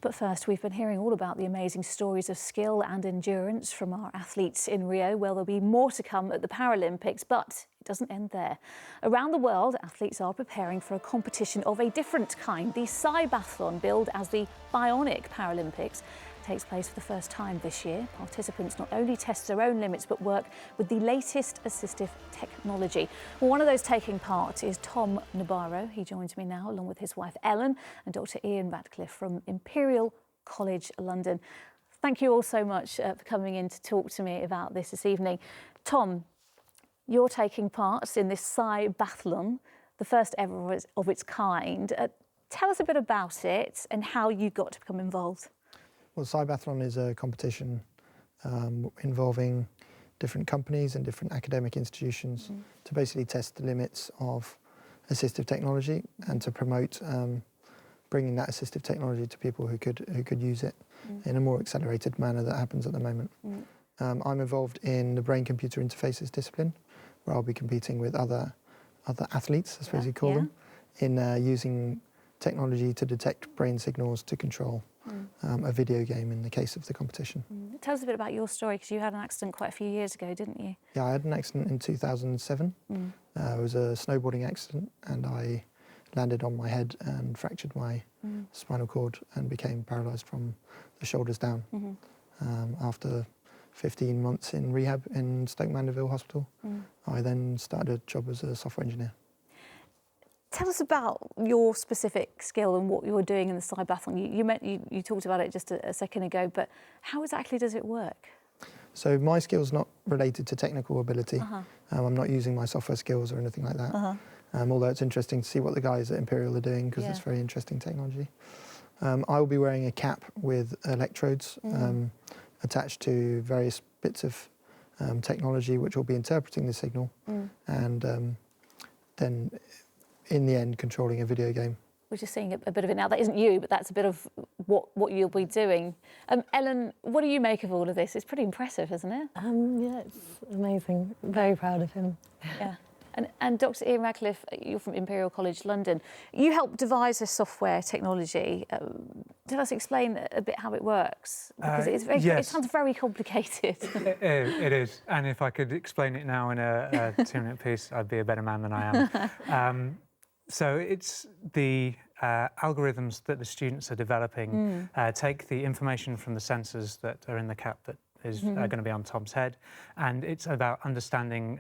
But first, we've been hearing all about the amazing stories of skill and endurance from our athletes in Rio. Well, there'll be more to come at the Paralympics, but it doesn't end there. Around the world, athletes are preparing for a competition of a different kind. The Cybathlon, billed as the Bionic Paralympics, takes place for the first time this year. Participants not only test their own limits but work with the latest assistive technology. Well, one of those taking part is Tom Nabarro. He joins me now along with his wife Ellen and Dr. Ian Radcliffe from Imperial College London. Thank you all so much for coming in to talk to me about this evening. Tom, you're taking part in this Cybathlon, the first ever of its kind. Tell us a bit about it and how you got to become involved. Well, Cybathlon is a competition involving different companies and different academic institutions to basically test the limits of assistive technology and to promote bringing that assistive technology to people who could use it in a more accelerated manner that happens at the moment. I'm involved in the brain-computer interfaces discipline, where I'll be competing with other athletes, I suppose you'd call them, in using technology to detect brain signals to control a video game in the case of the competition. Tell us a bit about your story, because you had an accident quite a few years ago, didn't you? Yeah, I had an accident in 2007. It was a snowboarding accident and I landed on my head and fractured my spinal cord and became paralysed from the shoulders down. After 15 months in rehab in Stoke Mandeville Hospital, I then started a job as a software engineer. Tell us about your specific skill and what you're doing in the Cybathlon. You talked about it just a second ago, but how exactly does it work? So my skill's not related to technical ability. I'm not using my software skills or anything like that. Although it's interesting to see what the guys at Imperial are doing, because it's very interesting technology. I will be wearing a cap with electrodes attached to various bits of technology which will be interpreting the signal and then in the end controlling a video game. We're just seeing a bit of it now. That isn't you, but that's a bit of what you'll be doing. Ellen, what do you make of all of this? It's pretty impressive, isn't it? Yeah, it's amazing. Very proud of him. Yeah. And Dr. Ian Radcliffe, you're from Imperial College London. You helped devise this software technology. Tell us, explain a bit how it works, because it sounds very complicated. It is, and if I could explain it now in a 2-minute piece, I'd be a better man than I am. So it's the algorithms that the students are developing take the information from the sensors that are in the cap that is going to be on Tom's head, and it's about understanding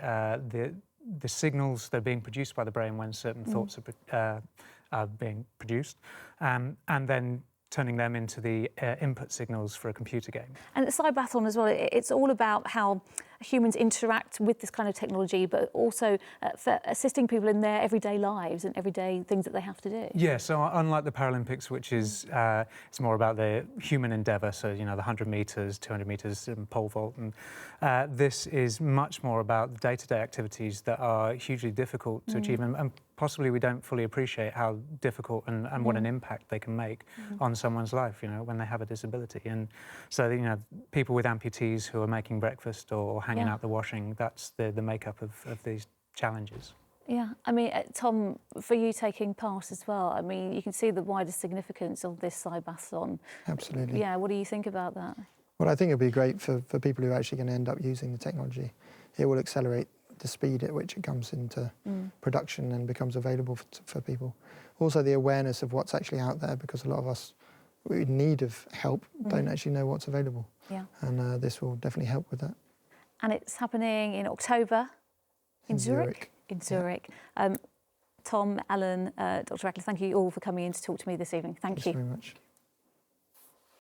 the signals that are being produced by the brain when certain thoughts are being produced, and then turning them into the input signals for a computer game. And at Cybathlon as well, it's all about how humans interact with this kind of technology, but also for assisting people in their everyday lives and everyday things that they have to do. Yeah, so unlike the Paralympics, which is it's more about the human endeavour, so the 100 metres, 200 metres, and pole vault, and this is much more about the day-to-day activities that are hugely difficult to achieve, and possibly we don't fully appreciate how difficult and what an impact they can make on someone's life, when they have a disability. And so, people with amputees who are making breakfast or hanging out the washing, that's the makeup of these challenges. Yeah, I mean, Tom, for you taking part as well, I mean, you can see the wider significance of this Cybathlon. Absolutely. Yeah, what do you think about that? Well, I think it'll be great for people who are actually going to end up using the technology. It will accelerate the speed at which it comes into production and becomes available for people. Also the awareness of what's actually out there, because a lot of us in need of help don't actually know what's available. Yeah. And this will definitely help with that. And it's happening in October in Zurich? In Zurich. Tom, Ellen, Dr. Radcliffe, thank you all for coming in to talk to me this evening. Thank you. Thanks very much.